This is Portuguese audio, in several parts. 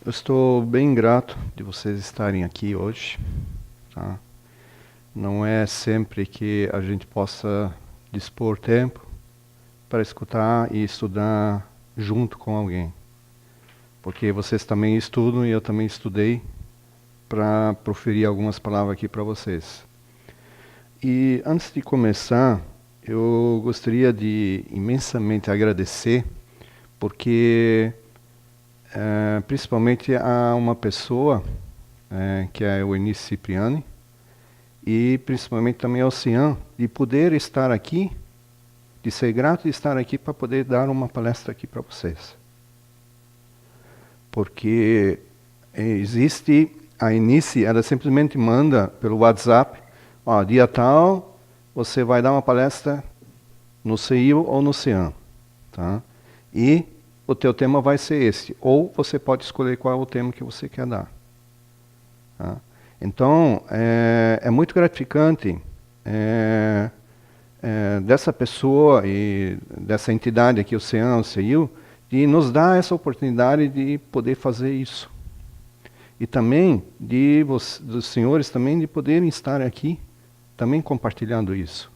Eu estou bem grato de vocês estarem aqui hoje, tá? Não é sempre que a gente possa dispor tempo para escutar e estudar junto com alguém. Porque vocês também estudam e eu também estudei para proferir algumas palavras aqui para vocês. E antes de começar, eu gostaria de imensamente agradecer, porque principalmente a uma pessoa, que é o Eunice Cipriani, e principalmente também ao Cian, de poder estar aqui, de ser grato de estar aqui para poder dar uma palestra aqui para vocês. Porque existe a Eunice, ela simplesmente manda pelo WhatsApp, ó, dia tal, você vai dar uma palestra no CIO ou no Cian, tá? E o teu tema vai ser esse, ou você pode escolher qual é o tema que você quer dar. Tá? Então, é muito gratificante dessa pessoa e dessa entidade aqui, o CEAN, o CEIU, de nos dar essa oportunidade de poder fazer isso. E também dos senhores também de poderem estar aqui, também compartilhando isso.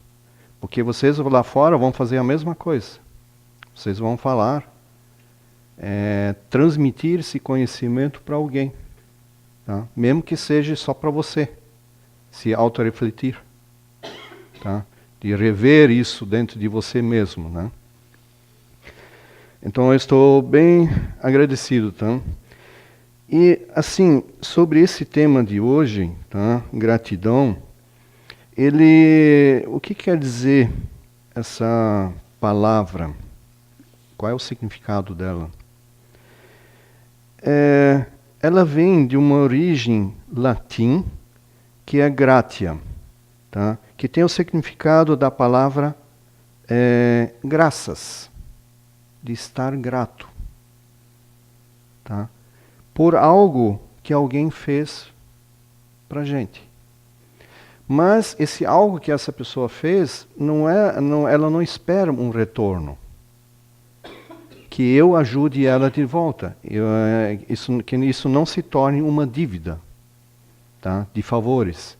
Porque vocês lá fora vão fazer a mesma coisa. Vocês vão falar, transmitir esse conhecimento para alguém. Tá? Mesmo que seja só para você se autorrefletir, tá? De rever isso dentro de você mesmo, né? Então eu estou bem agradecido, tá? E assim, sobre esse tema de hoje, tá? Gratidão, o que quer dizer essa palavra? Qual é o significado dela? Ela vem de uma origem latim, que é gratia, tá? Que tem o significado da palavra graças, de estar grato, tá? Por algo que alguém fez para gente. Mas esse algo que essa pessoa fez, ela não espera um retorno. Que eu ajude ela de volta. Que isso não se torne uma dívida, tá? De favores.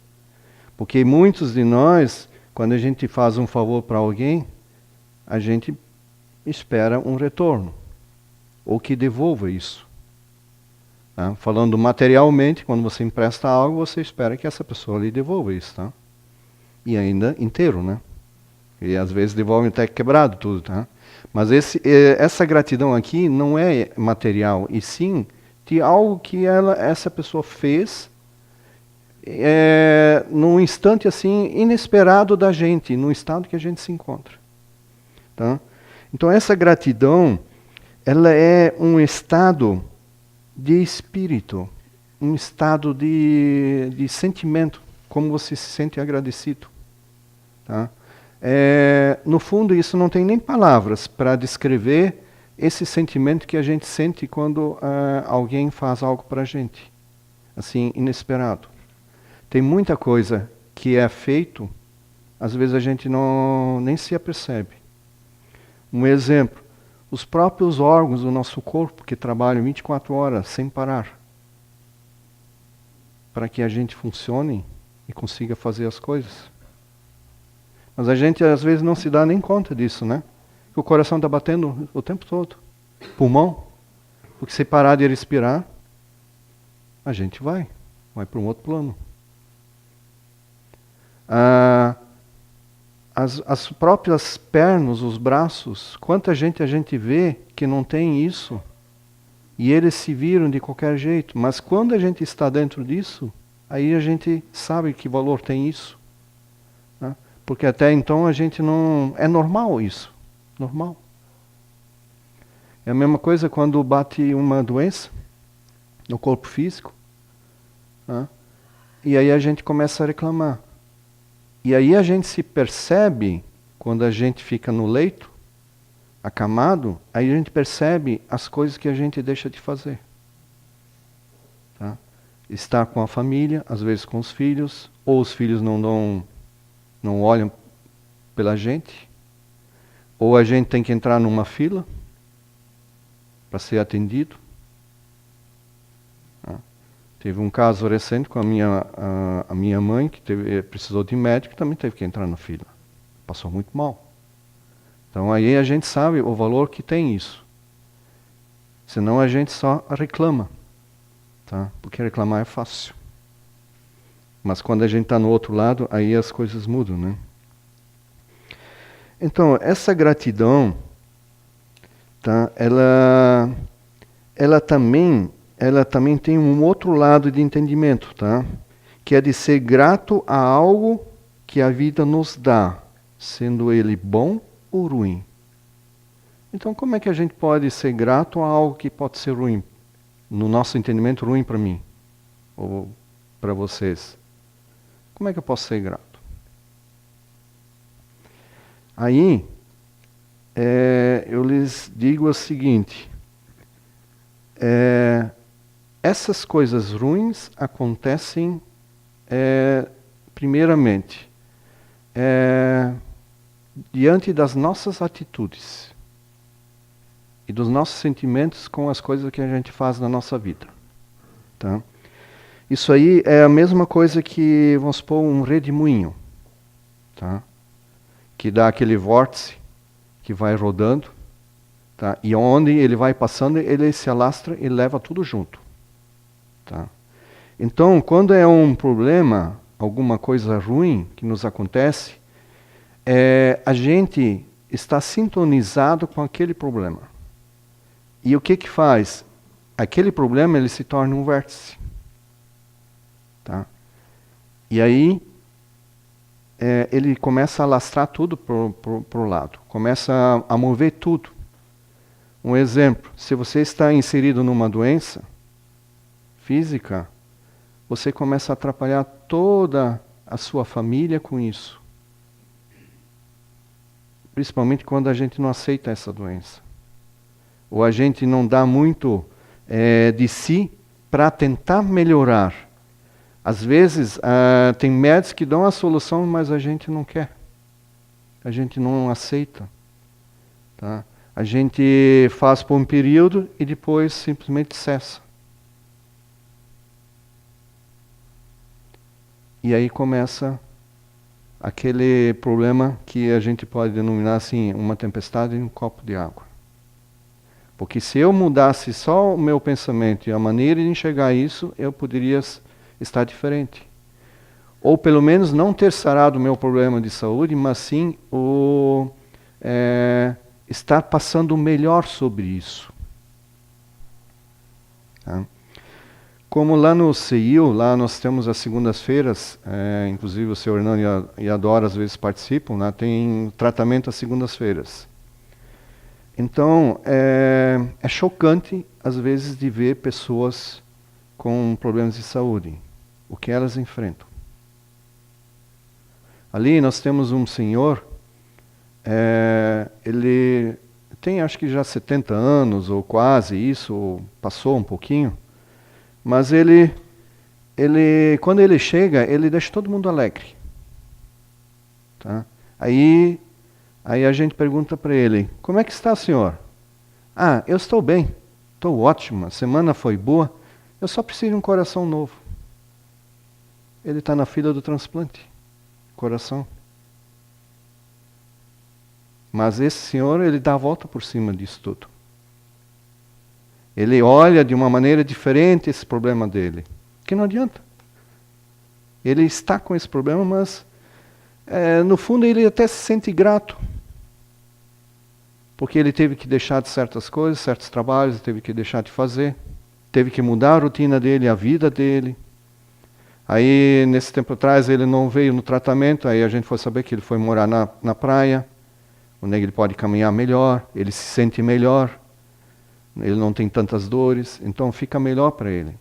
Porque muitos de nós, quando a gente faz um favor para alguém, a gente espera um retorno, ou que devolva isso. Tá? Falando materialmente, quando você empresta algo, você espera que essa pessoa lhe devolva isso. Tá? E ainda inteiro, né? E às vezes devolve até quebrado tudo. Tá? Mas essa gratidão aqui não é material, e sim de algo que essa pessoa fez num instante assim inesperado da gente, no estado que a gente se encontra. Tá? Então essa gratidão, ela é um estado de espírito, um estado de sentimento, como você se sente agradecido. Tá? No fundo, isso não tem nem palavras para descrever esse sentimento que a gente sente quando alguém faz algo para a gente, assim, inesperado. Tem muita coisa que é feito, às vezes a gente nem se apercebe. Um exemplo, os próprios órgãos do nosso corpo que trabalham 24 horas sem parar, para que a gente funcione e consiga fazer as coisas. Mas a gente às vezes não se dá nem conta disso, né? Que o coração está batendo o tempo todo. Pulmão, porque se parar de respirar, a gente vai para um outro plano. As próprias pernas, os braços, quanta gente a gente vê que não tem isso, e eles se viram de qualquer jeito, mas quando a gente está dentro disso, aí a gente sabe que valor tem isso. Né? Porque até então a gente não... É normal isso, normal. É a mesma coisa quando bate uma doença no corpo físico, né? E aí a gente começa a reclamar. E aí a gente se percebe, quando a gente fica no leito, acamado, aí a gente percebe as coisas que a gente deixa de fazer. Tá? Estar com a família, às vezes com os filhos, ou os filhos não olham pela gente, ou a gente tem que entrar numa fila para ser atendido. Teve um caso recente com a minha mãe, que precisou de médico, também teve que entrar na fila. Passou muito mal. Então aí a gente sabe o valor que tem isso. Senão a gente só reclama. Tá? Porque reclamar é fácil. Mas quando a gente está no outro lado, aí as coisas mudam, né? Então, essa gratidão, tá? Ela também tem um outro lado de entendimento, tá? Que é de ser grato a algo que a vida nos dá, sendo ele bom ou ruim. Então, como é que a gente pode ser grato a algo que pode ser ruim? No nosso entendimento, ruim para mim ou para vocês. Como é que eu posso ser grato? Aí, eu lhes digo o seguinte: essas coisas ruins acontecem, primeiramente, diante das nossas atitudes e dos nossos sentimentos com as coisas que a gente faz na nossa vida. Tá? Isso aí é a mesma coisa que, vamos supor, um redemoinho. Tá? Que dá aquele vórtice que vai rodando, tá? E onde ele vai passando, ele se alastra e leva tudo junto. Tá? Então, quando é um problema, alguma coisa ruim que nos acontece, a gente está sintonizado com aquele problema. E o que faz? Aquele problema ele se torna um vértice. Tá? E aí, ele começa a alastrar tudo para o lado, começa a mover tudo. Um exemplo, se você está inserido numa doença física, você começa a atrapalhar toda a sua família com isso. Principalmente quando a gente não aceita essa doença. Ou a gente não dá muito de si para tentar melhorar. Às vezes, tem médicos que dão a solução, mas a gente não quer. A gente não aceita. Tá? A gente faz por um período e depois simplesmente cessa. E aí começa aquele problema que a gente pode denominar assim, uma tempestade em um copo de água. Porque se eu mudasse só o meu pensamento e a maneira de enxergar isso, eu poderia estar diferente. Ou pelo menos não ter sarado o meu problema de saúde, mas sim estar passando o melhor sobre isso. Tá? Como lá no CEIU, lá nós temos as segundas-feiras, inclusive o Sr. Hernando e a Dora às vezes participam, né? Tem tratamento às segundas-feiras. Então, é chocante às vezes de ver pessoas com problemas de saúde, o que elas enfrentam. Ali nós temos um senhor, ele tem acho que já 70 anos, ou quase isso, ou passou um pouquinho, mas ele quando ele chega, ele deixa todo mundo alegre. Tá? Aí a gente pergunta para ele, como é que está, senhor? Ah, eu estou bem, estou ótimo, a semana foi boa, eu só preciso de um coração novo. Ele está na fila do transplante, coração. Mas esse senhor, ele dá a volta por cima disso tudo. Ele olha de uma maneira diferente esse problema dele, que não adianta. Ele está com esse problema, mas no fundo ele até se sente grato. Porque ele teve que deixar de certas coisas, certos trabalhos, teve que deixar de fazer. Teve que mudar a rotina dele, a vida dele. Aí, nesse tempo atrás, ele não veio no tratamento, aí a gente foi saber que ele foi morar na praia, onde ele pode caminhar melhor, ele se sente melhor, ele não tem tantas dores, então fica melhor para ele.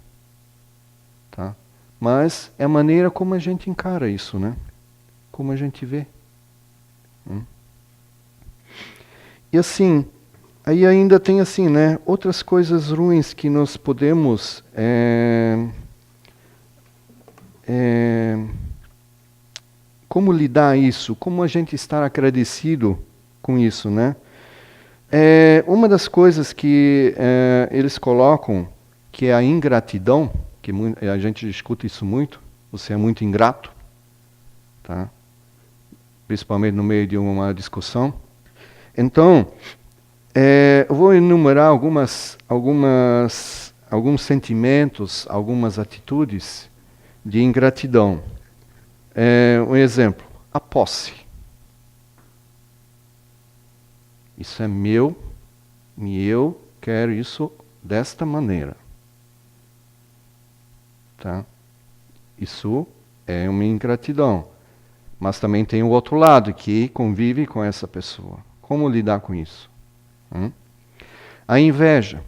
Tá? Mas é a maneira como a gente encara isso, né? Como a gente vê. E assim, aí ainda tem assim, né, outras coisas ruins que nós podemos como lidar isso, como a gente estar agradecido com isso, né? Uma das coisas que eles colocam, que é a ingratidão, que a gente escuta isso muito, você é muito ingrato, tá? Principalmente no meio de uma discussão. Então, eu vou enumerar alguns sentimentos, algumas atitudes de ingratidão. Um exemplo, a posse. Isso é meu e eu quero isso desta maneira. Tá? Isso é uma ingratidão. Mas também tem o outro lado, que convive com essa pessoa. Como lidar com isso? A inveja.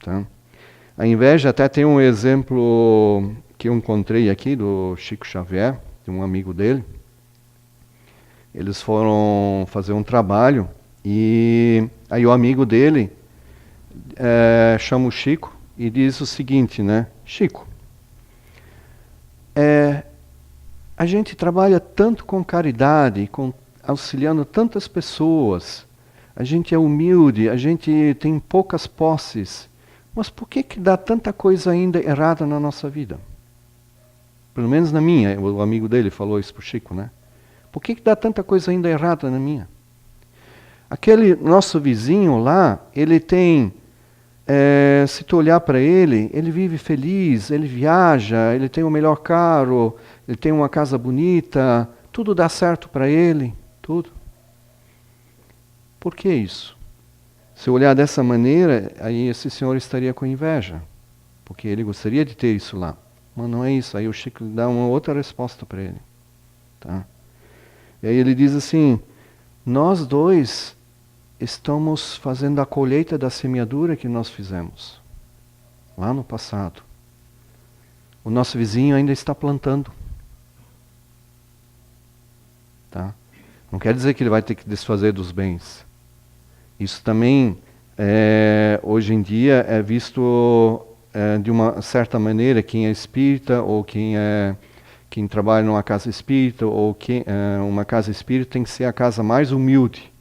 Tá? A inveja, até tem um exemplo que eu encontrei aqui do Chico Xavier, de um amigo dele. Eles foram fazer um trabalho e aí o amigo dele chama o Chico e diz o seguinte, né? Chico, a gente trabalha tanto com caridade, auxiliando tantas pessoas, a gente é humilde, a gente tem poucas posses, mas por que dá tanta coisa ainda errada na nossa vida? Pelo menos na minha, o amigo dele falou isso para o Chico, né? Por que dá tanta coisa ainda errada na minha? Aquele nosso vizinho lá, ele tem, se tu olhar para ele, ele vive feliz, ele viaja, ele tem o melhor carro, ele tem uma casa bonita, tudo dá certo para ele, tudo. Por que isso? Se olhar dessa maneira, aí esse senhor estaria com inveja, porque ele gostaria de ter isso lá. Mas não é isso, aí o Chico dá uma outra resposta para ele. Tá? E aí ele diz assim, nós dois estamos fazendo a colheita da semeadura que nós fizemos lá no passado. O nosso vizinho ainda está plantando. Tá? Não quer dizer que ele vai ter que desfazer dos bens. Isso também, hoje em dia, é visto de uma certa maneira, quem é espírita ou quem trabalha numa casa espírita ou uma casa espírita tem que ser a casa mais humilde.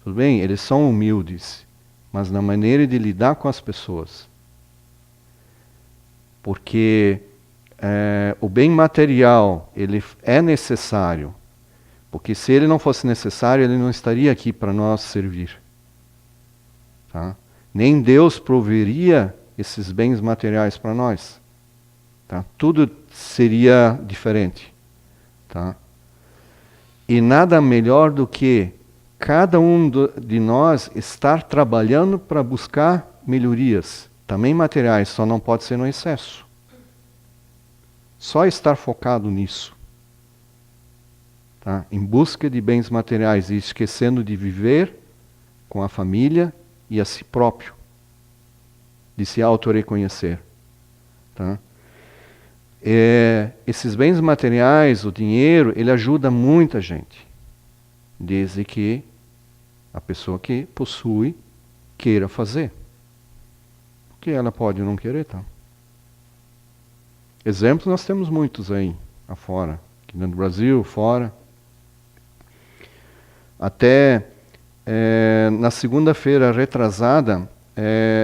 Tudo bem? Eles são humildes, mas na maneira de lidar com as pessoas. Porque o bem material, ele é necessário. Porque se ele não fosse necessário, ele não estaria aqui para nós servir. Tá? Nem Deus proveria esses bens materiais para nós. Tá? Tudo seria diferente. Tá? E nada melhor do que cada um de nós estar trabalhando para buscar melhorias, também materiais, só não pode ser no excesso. Só estar focado nisso. Tá? Em busca de bens materiais e esquecendo de viver com a família e a si próprio, de se auto-reconhecer. Tá? Esses bens materiais, o dinheiro, ele ajuda muita gente, desde que a pessoa que possui queira fazer. Porque ela pode não querer, tá? Exemplos nós temos muitos aí, afora, aqui no Brasil, fora. Até na segunda-feira retrasada,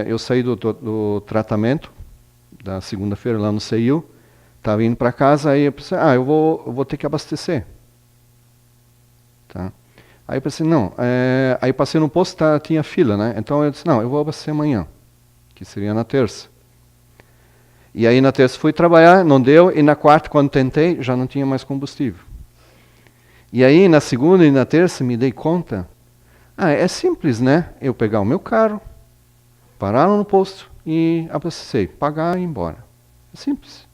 eu saí do tratamento, da segunda-feira lá no CEIU, estava indo para casa, aí eu pensei, eu vou ter que abastecer. Tá? Aí eu pensei, não, aí passei no posto, tinha fila, né? Então eu disse, não, eu vou abastecer amanhã, que seria na terça. E aí na terça fui trabalhar, não deu, e na quarta, quando tentei, já não tinha mais combustível. E aí, na segunda e na terça, me dei conta, é simples, né? Eu pegar o meu carro, parar no posto e abastecer, pagar e ir embora. É simples.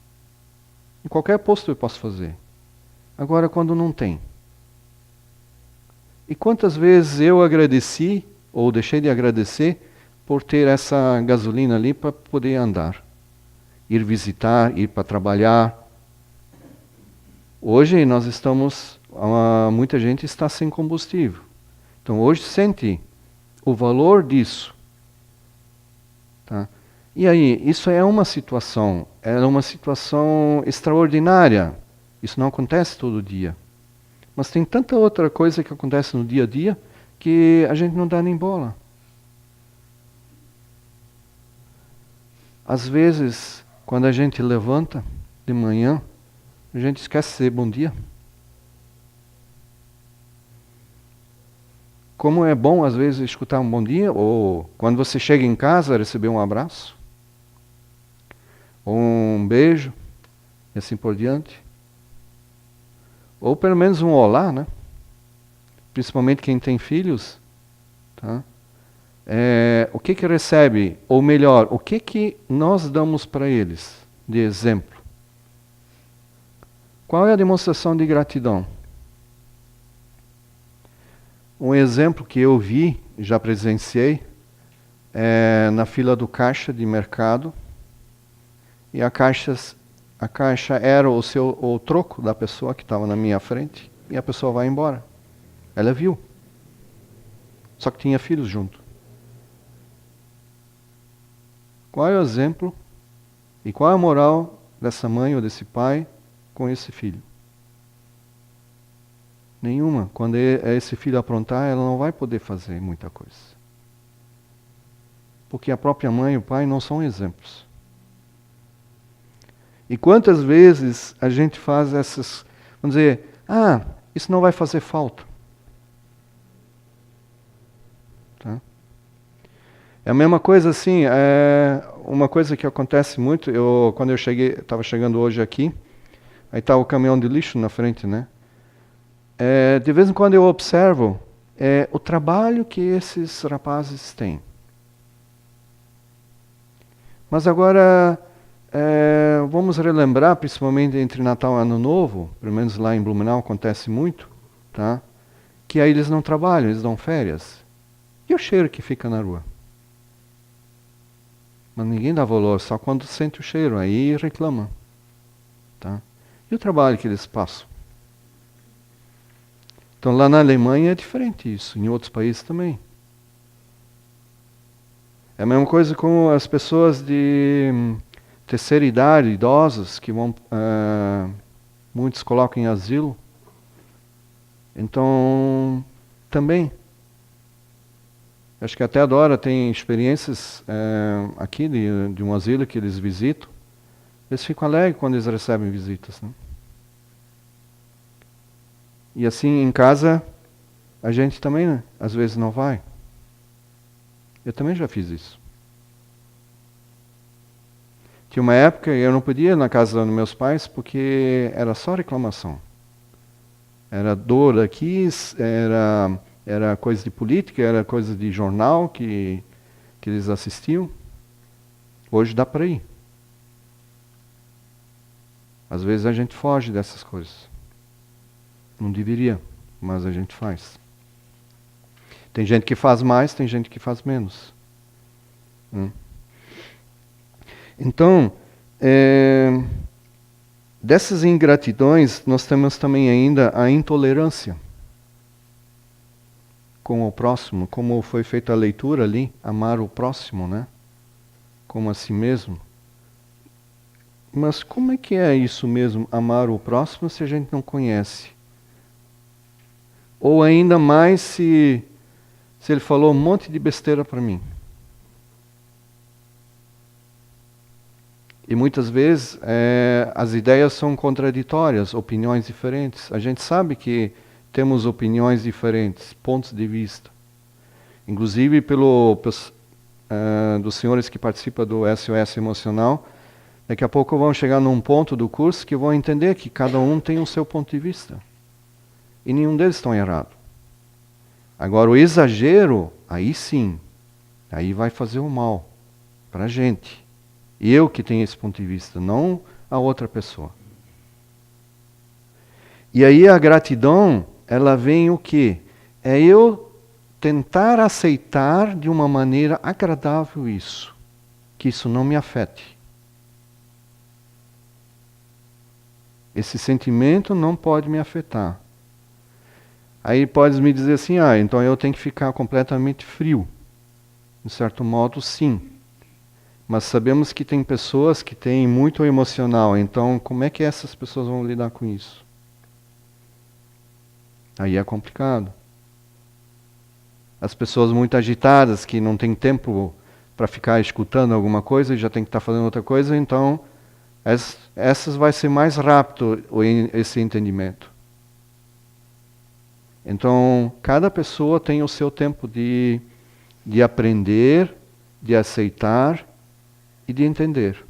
Em qualquer posto eu posso fazer. Agora, quando não tem. E quantas vezes eu agradeci, ou deixei de agradecer, por ter essa gasolina ali para poder andar. Ir visitar, ir para trabalhar. Hoje nós estamos... muita gente está sem combustível. Então hoje sente o valor disso. Tá? E aí, isso é uma situação extraordinária. Isso não acontece todo dia. Mas tem tanta outra coisa que acontece no dia a dia que a gente não dá nem bola. Às vezes, quando a gente levanta de manhã, a gente esquece de dizer bom dia. Como é bom, às vezes, escutar um bom dia, ou quando você chega em casa, receber um abraço, ou um beijo, e assim por diante. Ou pelo menos um olá, né? Principalmente quem tem filhos, tá? O que recebe, ou melhor, o que nós damos para eles de exemplo? Qual é a demonstração de gratidão? Um exemplo que eu vi, já presenciei, é na fila do caixa de mercado, e a caixa era o troco da pessoa que estava na minha frente, e a pessoa vai embora. Ela viu. Só que tinha filhos junto. Qual é o exemplo e qual é a moral dessa mãe ou desse pai com esse filho? Nenhuma. Quando esse filho aprontar, ela não vai poder fazer muita coisa. Porque a própria mãe e o pai não são exemplos. E quantas vezes a gente faz essas... Vamos dizer, isso não vai fazer falta. Tá? É a mesma coisa assim, uma coisa que acontece muito, quando eu estava chegando hoje aqui, aí está o caminhão de lixo na frente, né? De vez em quando eu observo o trabalho que esses rapazes têm. Mas agora, vamos relembrar, principalmente entre Natal e Ano Novo, pelo menos lá em Blumenau acontece muito, tá? Que aí eles não trabalham, eles dão férias. E o cheiro que fica na rua? Mas ninguém dá valor, só quando sente o cheiro, aí reclama. Tá? E o trabalho que eles passam? Então lá na Alemanha é diferente isso, em outros países também. É a mesma coisa com as pessoas de terceira idade, idosos, que vão, muitos colocam em asilo. Então, também. Acho que até a Dora tem experiências aqui de um asilo que eles visitam. Eles ficam alegres quando eles recebem visitas. Né? E assim, em casa, a gente também, né, às vezes, não vai. Eu também já fiz isso. Tinha uma época que eu não podia ir na casa dos meus pais porque era só reclamação. Era dor aqui, era coisa de política, era coisa de jornal que eles assistiam. Hoje dá para ir. Às vezes a gente foge dessas coisas. Não deveria, mas a gente faz. Tem gente que faz mais, tem gente que faz menos. Então, dessas ingratidões, nós temos também ainda a intolerância com o próximo, como foi feita a leitura ali, amar o próximo, né? Como a si mesmo. Mas como é que é isso mesmo, amar o próximo, se a gente não conhece? Ou ainda mais se ele falou um monte de besteira para mim. E muitas vezes as ideias são contraditórias, opiniões diferentes. A gente sabe que temos opiniões diferentes, pontos de vista. Inclusive dos senhores que participam do SOS Emocional, daqui a pouco vão chegar num ponto do curso que vão entender que cada um tem o seu ponto de vista. E nenhum deles estão errado. Agora o exagero, aí sim, aí vai fazer o mal para a gente. E eu que tenho esse ponto de vista, não a outra pessoa. E aí a gratidão, ela vem o quê? É eu tentar aceitar de uma maneira agradável isso. Que isso não me afete. Esse sentimento não pode me afetar. Aí pode me dizer assim, então eu tenho que ficar completamente frio. De certo modo, sim. Mas sabemos que tem pessoas que têm muito emocional, então como é que essas pessoas vão lidar com isso? Aí é complicado. As pessoas muito agitadas, que não têm tempo para ficar escutando alguma coisa e já tem que estar fazendo outra coisa, então essas vai ser mais rápido esse entendimento. Então, cada pessoa tem o seu tempo de aprender, de aceitar e de entender.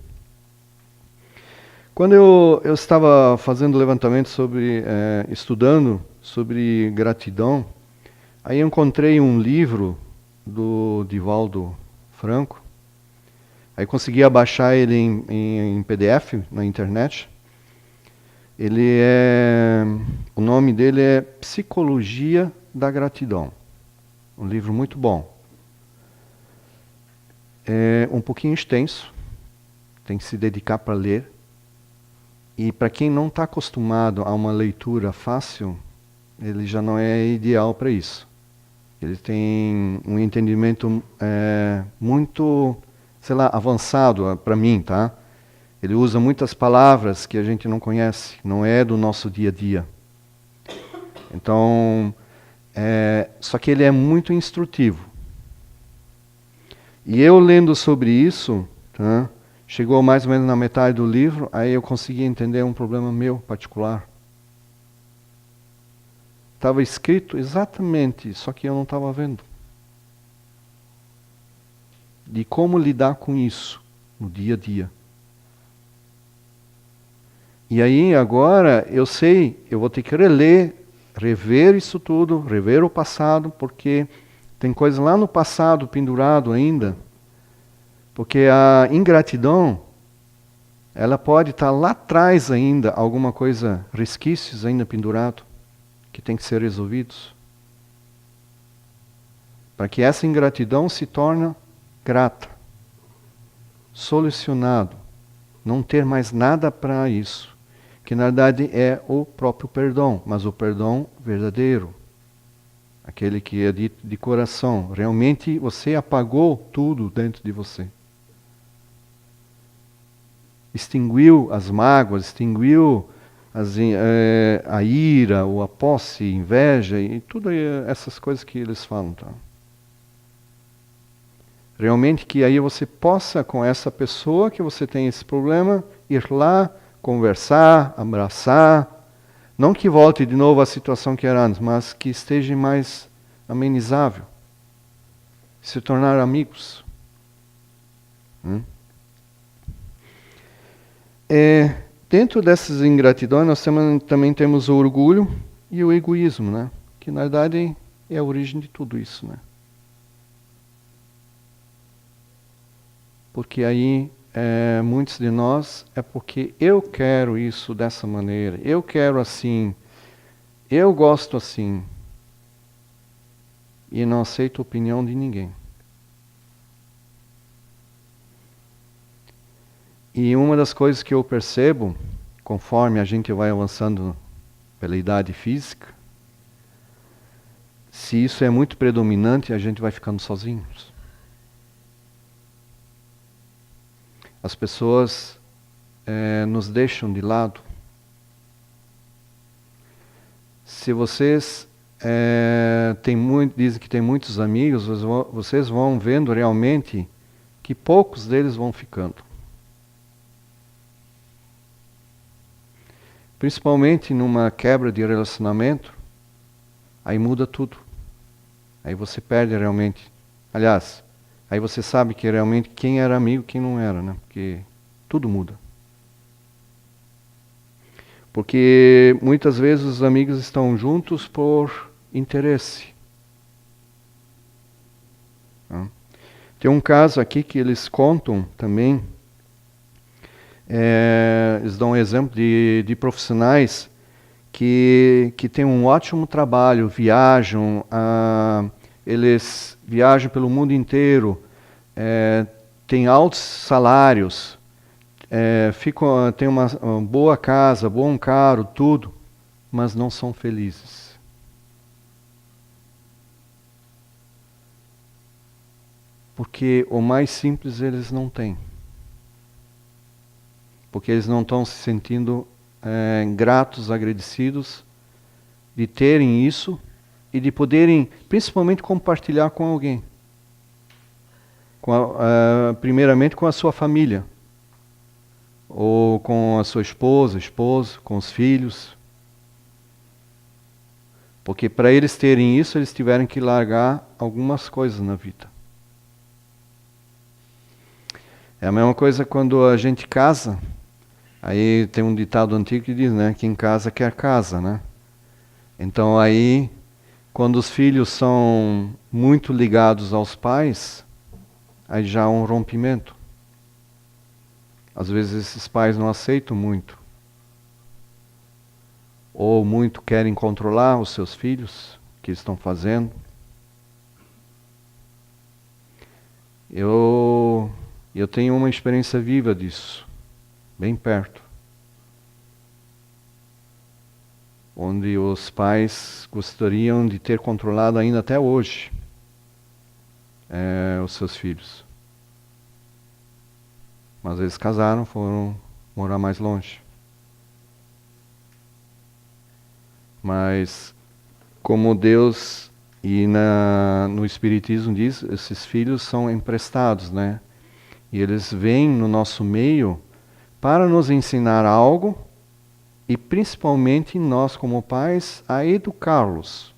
Quando eu estava fazendo levantamento sobre, estudando sobre gratidão, aí eu encontrei um livro do Divaldo Franco. Aí consegui baixar ele em PDF na internet. O nome dele é Psicologia da Gratidão. Um livro muito bom. É um pouquinho extenso, tem que se dedicar para ler. E para quem não está acostumado a uma leitura fácil, ele já não é ideal para isso. Ele tem um entendimento muito, sei lá, avançado para mim, tá? Ele usa muitas palavras que a gente não conhece, não é do nosso dia a dia. Então, só que ele é muito instrutivo. E eu lendo sobre isso, tá? Chegou mais ou menos na metade do livro, aí eu consegui entender um problema meu particular. Estava escrito exatamente, só que eu não estava vendo. De como lidar com isso no dia a dia. E aí agora eu sei, eu vou ter que reler, rever isso tudo, rever o passado, porque tem coisa lá no passado pendurado ainda. Porque a ingratidão, ela pode estar lá atrás ainda, alguma coisa, resquícios ainda pendurado, que tem que ser resolvidos. Para que essa ingratidão se torne grata, solucionado, não ter mais nada para isso. Que na verdade é o próprio perdão, mas o perdão verdadeiro. Aquele que é dito de coração. Realmente você apagou tudo dentro de você. Extinguiu as mágoas, extinguiu a ira, ou a posse, inveja, e tudo essas coisas que eles falam. Tá? Realmente que aí você possa, com essa pessoa que você tem esse problema, ir lá, conversar, abraçar. Não que volte de novo à situação que era antes, mas que esteja mais amenizável. Se tornar amigos. Dentro dessas ingratidões, nós também temos o orgulho e o egoísmo, né? Que na verdade é a origem de tudo isso, né? Porque aí muitos de nós é porque eu quero isso dessa maneira, eu quero assim, eu gosto assim, e não aceito a opinião de ninguém. E uma das coisas que eu percebo, conforme a gente vai avançando pela idade física, se isso é muito predominante, a gente vai ficando sozinhos. As pessoas nos deixam de lado. Se vocês dizem que tem muitos amigos, vocês vão vendo realmente que poucos deles vão ficando. Principalmente numa quebra de relacionamento, aí muda tudo. Aí você perde realmente. Aliás, aí você sabe que realmente quem era amigo e quem não era, né? Porque tudo muda. Porque muitas vezes os amigos estão juntos por interesse. Tem um caso aqui que eles contam também. Eles dão um exemplo de profissionais que têm um ótimo trabalho, eles viajam pelo mundo inteiro, têm altos salários, têm uma boa casa, bom carro, tudo, mas não são felizes. Porque o mais simples eles não têm. Porque eles não estão se sentindo gratos, agradecidos de terem isso e de poderem, principalmente, compartilhar com alguém. primeiramente com a sua família, ou com a sua esposa, esposo, com os filhos. Porque para eles terem isso, eles tiveram que largar algumas coisas na vida. É a mesma coisa quando a gente casa. Aí tem um ditado antigo que diz, né? Quem casa quer casa, né? Então aí, quando os filhos são muito ligados aos pais, aí já há um rompimento. Às vezes esses pais não aceitam muito. Ou muito querem controlar os seus filhos, o que estão fazendo. Eu tenho uma experiência viva disso, bem perto. Onde os pais gostariam de ter controlado ainda até hoje os seus filhos. Mas eles casaram, foram morar mais longe. Mas como Deus e no Espiritismo diz, esses filhos são emprestados, né? E eles vêm no nosso meio para nos ensinar algo e principalmente nós como pais a educá-los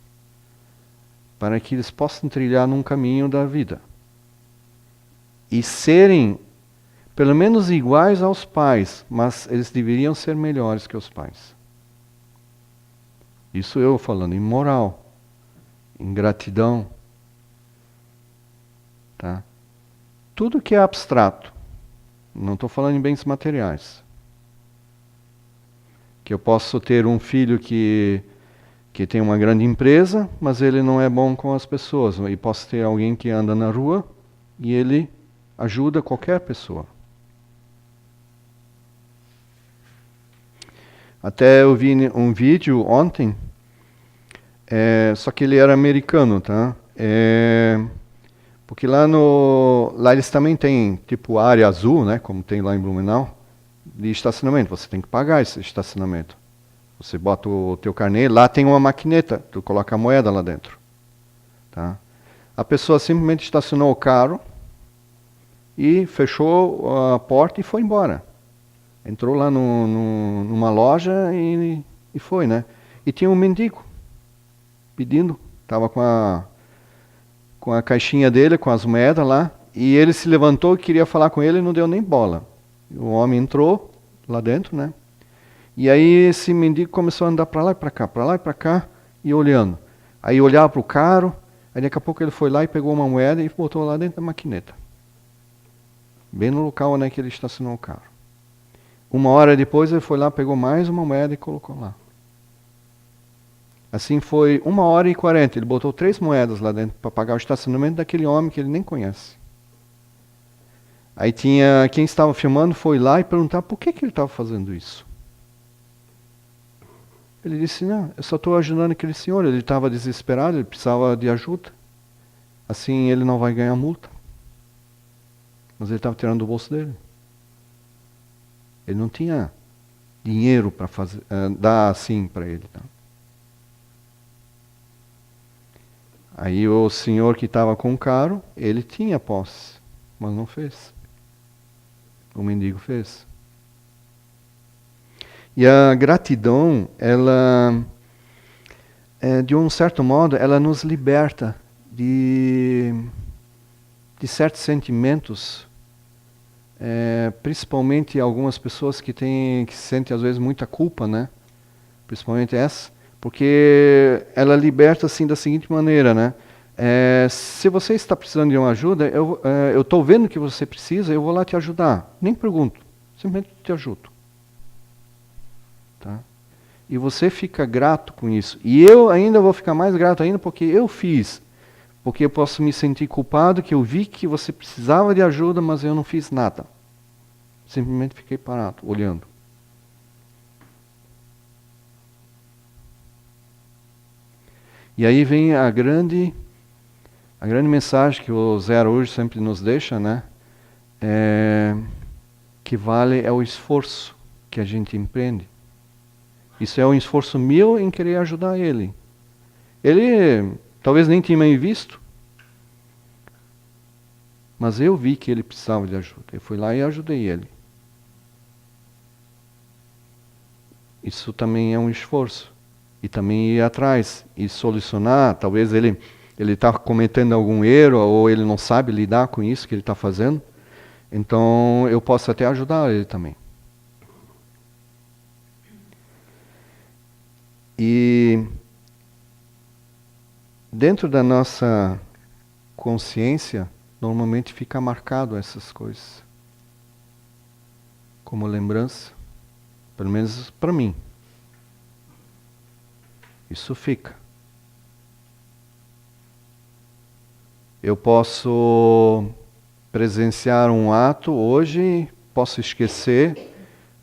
para que eles possam trilhar num caminho da vida e serem pelo menos iguais aos pais, mas eles deveriam ser melhores que os pais. Isso eu falando em moral, em gratidão, tá? Tudo que é abstrato, não estou falando em bens materiais. Que eu posso ter um filho que tem uma grande empresa, mas ele não é bom com as pessoas. E posso ter alguém que anda na rua e ele ajuda qualquer pessoa. Até eu vi um vídeo ontem, só que ele era americano, tá? Porque lá eles também têm tipo área azul, né? Como tem lá em Blumenau, de estacionamento. Você tem que pagar esse estacionamento. Você bota o teu carnê, lá tem uma maquineta, tu coloca a moeda lá dentro. Tá? A pessoa simplesmente estacionou o carro e fechou a porta e foi embora. Entrou lá numa loja e foi, né? E tinha um mendigo pedindo, estava com a caixinha dele, com as moedas lá, e ele se levantou e queria falar com ele e não deu nem bola. O homem entrou lá dentro, né? E aí esse mendigo começou a andar para lá e para cá, e olhando. Aí olhava para o carro, aí daqui a pouco ele foi lá e pegou uma moeda e botou lá dentro da maquineta. Bem no local onde ele estacionou o carro. 1 hora depois ele foi lá, pegou mais uma moeda e colocou lá. Assim foi 1h40, ele botou 3 moedas lá dentro para pagar o estacionamento daquele homem que ele nem conhece. Aí tinha quem estava filmando, foi lá e perguntar por que ele estava fazendo isso. Ele disse, não, eu só estou ajudando aquele senhor, ele estava desesperado, ele precisava de ajuda. Assim ele não vai ganhar multa. Mas ele estava tirando do bolso dele. Ele não tinha dinheiro para dar assim para ele. Tá? Aí o senhor que estava com o carro, ele tinha posse, mas não fez. O mendigo fez. E a gratidão, ela, de um certo modo, ela nos liberta de certos sentimentos, principalmente algumas pessoas que sentem às vezes muita culpa, né? Principalmente essa, porque ela liberta assim da seguinte maneira, né? Se você está precisando de uma ajuda, eu estou vendo que você precisa, eu vou lá te ajudar. Nem pergunto, simplesmente te ajudo. Tá? E você fica grato com isso. E eu ainda vou ficar mais grato ainda porque eu fiz. Porque eu posso me sentir culpado que eu vi que você precisava de ajuda, mas eu não fiz nada. Simplesmente fiquei parado, olhando. E aí vem a grande mensagem que o Zé Araújo sempre nos deixa, né? Que vale é o esforço que a gente empreende. Isso é um esforço meu em querer ajudar ele. Ele talvez nem tinha me visto. Mas eu vi que ele precisava de ajuda. Eu fui lá e ajudei ele. Isso também é um esforço. E também ir atrás e solucionar. Talvez ele está cometendo algum erro ou ele não sabe lidar com isso que ele está fazendo. Então eu posso até ajudar ele também. E dentro da nossa consciência, normalmente fica marcado essas coisas. Como lembrança. Pelo menos para mim. Isso fica. Eu posso presenciar um ato hoje, posso esquecer,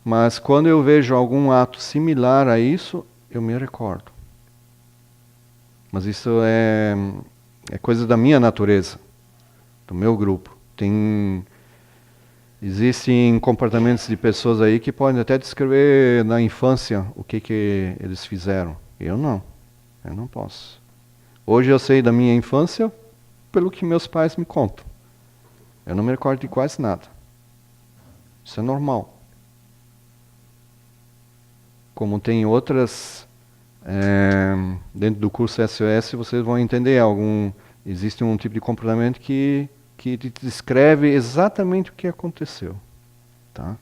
mas quando eu vejo algum ato similar a isso, eu me recordo. Mas isso é coisa da minha natureza, do meu grupo. Existem comportamentos de pessoas aí que podem até descrever na infância o que eles fizeram. Eu não posso. Hoje eu sei da minha infância pelo que meus pais me contam. Eu não me recordo de quase nada. Isso é normal. Como tem outras, dentro do curso SOS, vocês vão entender existe um tipo de comportamento que descreve exatamente o que aconteceu. Tá?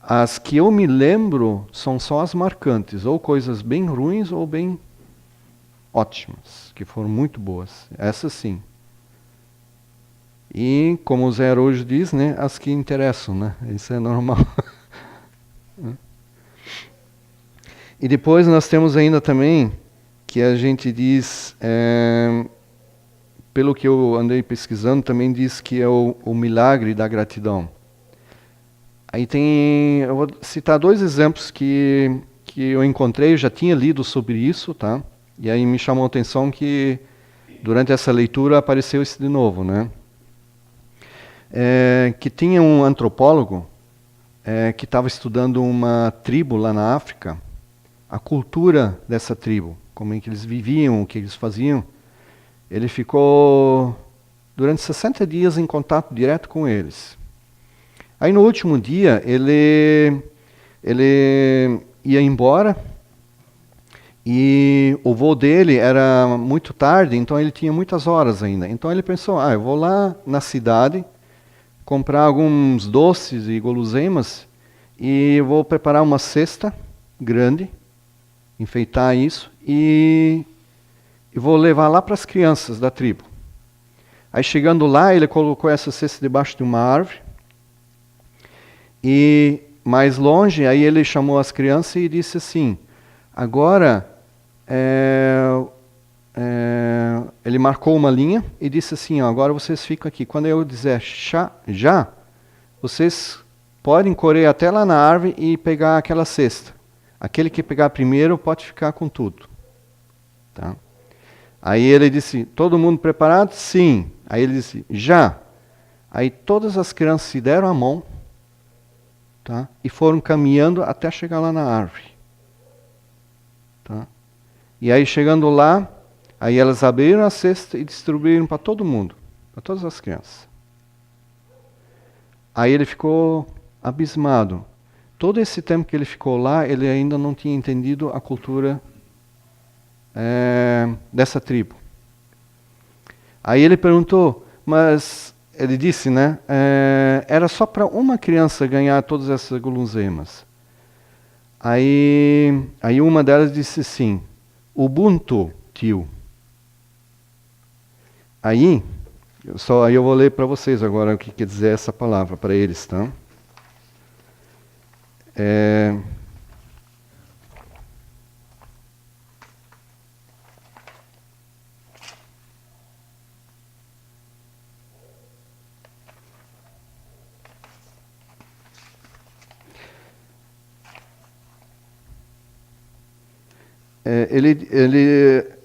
As que eu me lembro são só as marcantes, ou coisas bem ruins ou bem ótimas, que foram muito boas. Essas sim. E, como o Zé hoje diz, né, as que interessam, né? Isso é normal. E depois nós temos ainda também, que a gente diz, pelo que eu andei pesquisando, também diz que é o milagre da gratidão. Aí eu vou citar 2 exemplos que eu encontrei, eu já tinha lido sobre isso, tá? E aí me chamou a atenção que durante essa leitura apareceu isso de novo, né? Que tinha um antropólogo que estava estudando uma tribo lá na África, a cultura dessa tribo, como é que eles viviam, o que eles faziam. Ele ficou durante 60 dias em contato direto com eles. Aí no último dia ele ia embora e o voo dele era muito tarde, então ele tinha muitas horas ainda. Então ele pensou, eu vou lá na cidade comprar alguns doces e guloseimas e vou preparar uma cesta grande, enfeitar isso e vou levar lá para as crianças da tribo. Aí chegando lá, ele colocou essa cesta debaixo de uma árvore e mais longe, aí ele chamou as crianças e disse assim, agora ele marcou uma linha e disse assim, agora vocês ficam aqui. Quando eu dizer já, vocês podem correr até lá na árvore e pegar aquela cesta. Aquele que pegar primeiro pode ficar com tudo. Tá? Aí ele disse, todo mundo preparado? Sim. Aí ele disse, já. Aí todas as crianças se deram a mão, tá? E foram caminhando até chegar lá na árvore. Tá? E aí chegando lá, aí elas abriram a cesta e distribuíram para todo mundo, para todas as crianças. Aí ele ficou abismado. Todo esse tempo que ele ficou lá, ele ainda não tinha entendido a cultura dessa tribo. Aí ele perguntou, mas ele disse, né? Era só para uma criança ganhar todas essas guloseimas. Aí uma delas disse assim, Ubuntu, tio. Aí eu vou ler para vocês agora o que quer dizer essa palavra para eles, tá?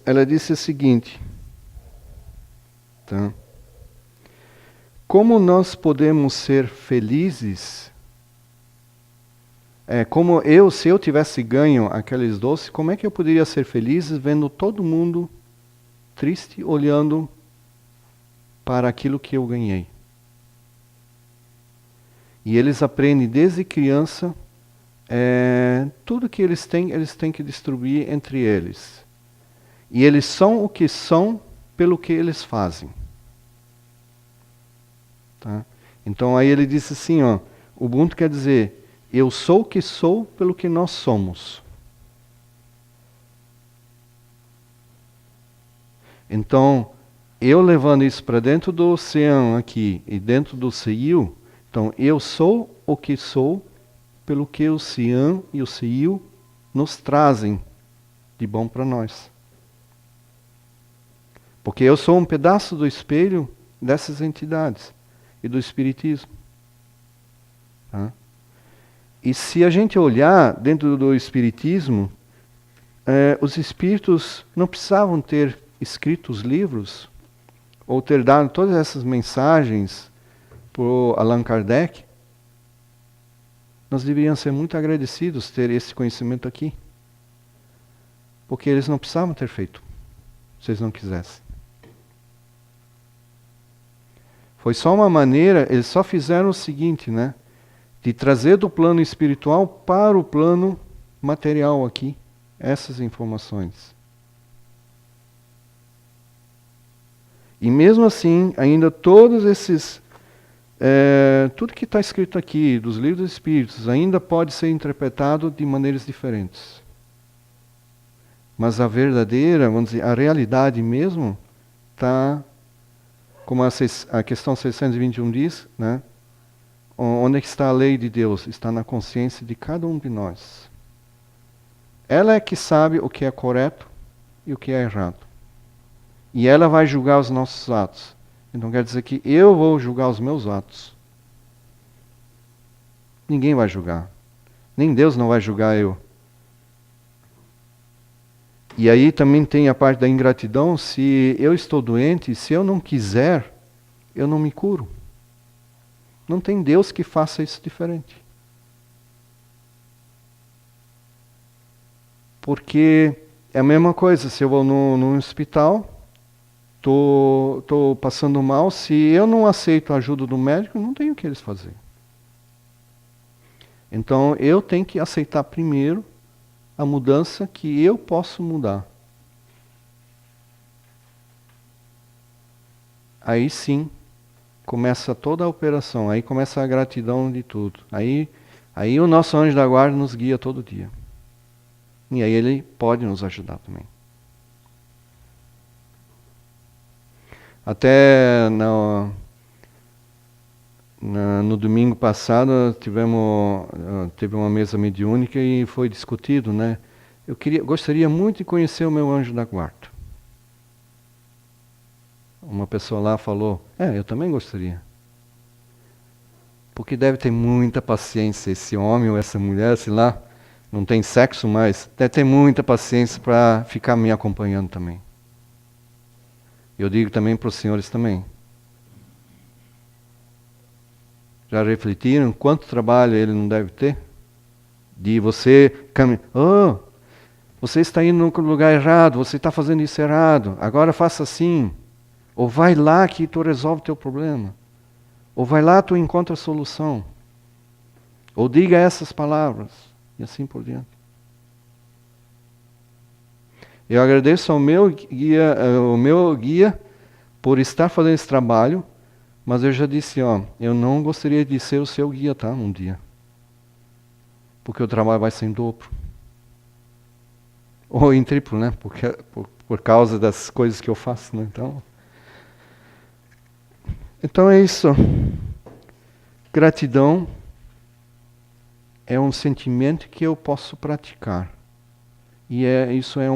Ela disse o seguinte, tá? Como nós podemos ser felizes? Se eu tivesse ganho aqueles doces, como é que eu poderia ser feliz vendo todo mundo triste olhando para aquilo que eu ganhei. E eles aprendem desde criança, tudo que eles têm que distribuir entre eles. E eles são o que são pelo que eles fazem. Tá? Então aí ele disse assim, ó, Ubuntu quer dizer, eu sou o que sou pelo que nós somos. Então, eu levando isso para dentro do oceano aqui e dentro do Seiyu, então eu sou o que sou pelo que o Oceano e o Seiyu nos trazem de bom para nós. Porque eu sou um pedaço do espelho dessas entidades e do Espiritismo. Tá? E se a gente olhar dentro do Espiritismo, os Espíritos não precisavam ter escrito os livros ou ter dado todas essas mensagens para Allan Kardec. Nós deveríamos ser muito agradecidos ter esse conhecimento aqui. Porque eles não precisavam ter feito, se eles não quisessem. Foi só uma maneira, eles só fizeram o seguinte, né? De trazer do plano espiritual para o plano material aqui, essas informações. E mesmo assim, ainda todos esses, tudo que está escrito aqui, dos livros dos Espíritos, ainda pode ser interpretado de maneiras diferentes. Mas a verdadeira, vamos dizer, a realidade mesmo, está, como a questão 621 diz, né? Onde é que está a lei de Deus? Está na consciência de cada um de nós. Ela é que sabe o que é correto e o que é errado. E ela vai julgar os nossos atos. Então quer dizer que eu vou julgar os meus atos. Ninguém vai julgar. Nem Deus não vai julgar eu. E aí também tem a parte da ingratidão. Se eu estou doente, se eu não quiser, eu não me curo. Não tem Deus que faça isso diferente. Porque é a mesma coisa, se eu vou num hospital, estou passando mal, se eu não aceito a ajuda do médico, não tenho o que eles fazer. Então eu tenho que aceitar primeiro a mudança que eu posso mudar. Aí sim, começa toda a operação, aí começa a gratidão de tudo. Aí o nosso anjo da guarda nos guia todo dia. E aí ele pode nos ajudar também. Até no domingo passado teve uma mesa mediúnica e foi discutido, né? Gostaria muito de conhecer o meu anjo da guarda. Uma pessoa lá falou, eu também gostaria. Porque deve ter muita paciência esse homem ou essa mulher, sei lá, não tem sexo mais, deve ter muita paciência para ficar me acompanhando também. Eu digo também para os senhores também. Já refletiram quanto trabalho ele não deve ter? De você caminhar. Você está indo no lugar errado, você está fazendo isso errado, agora faça assim. Ou vai lá que tu resolve o teu problema. Ou vai lá tu encontra a solução. Ou diga essas palavras. E assim por diante. Eu agradeço ao meu guia por estar fazendo esse trabalho, mas eu já disse, eu não gostaria de ser o seu guia, tá? Um dia. Porque o trabalho vai ser em dobro. Ou em triplo, né? Porque, por causa das coisas que eu faço, né? Então é isso. Gratidão é um sentimento que eu posso praticar. E isso é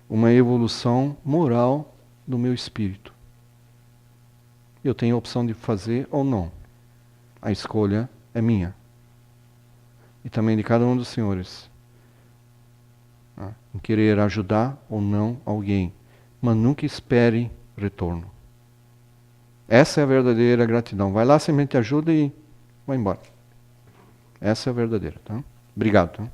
uma evolução moral do meu espírito. Eu tenho a opção de fazer ou não. A escolha é minha. E também de cada um dos senhores. Em querer ajudar ou não alguém. Mas nunca espere retorno. Essa é a verdadeira gratidão. Vai lá, simplesmente ajuda e vai embora. Essa é a verdadeira. Tá? Obrigado. Tá?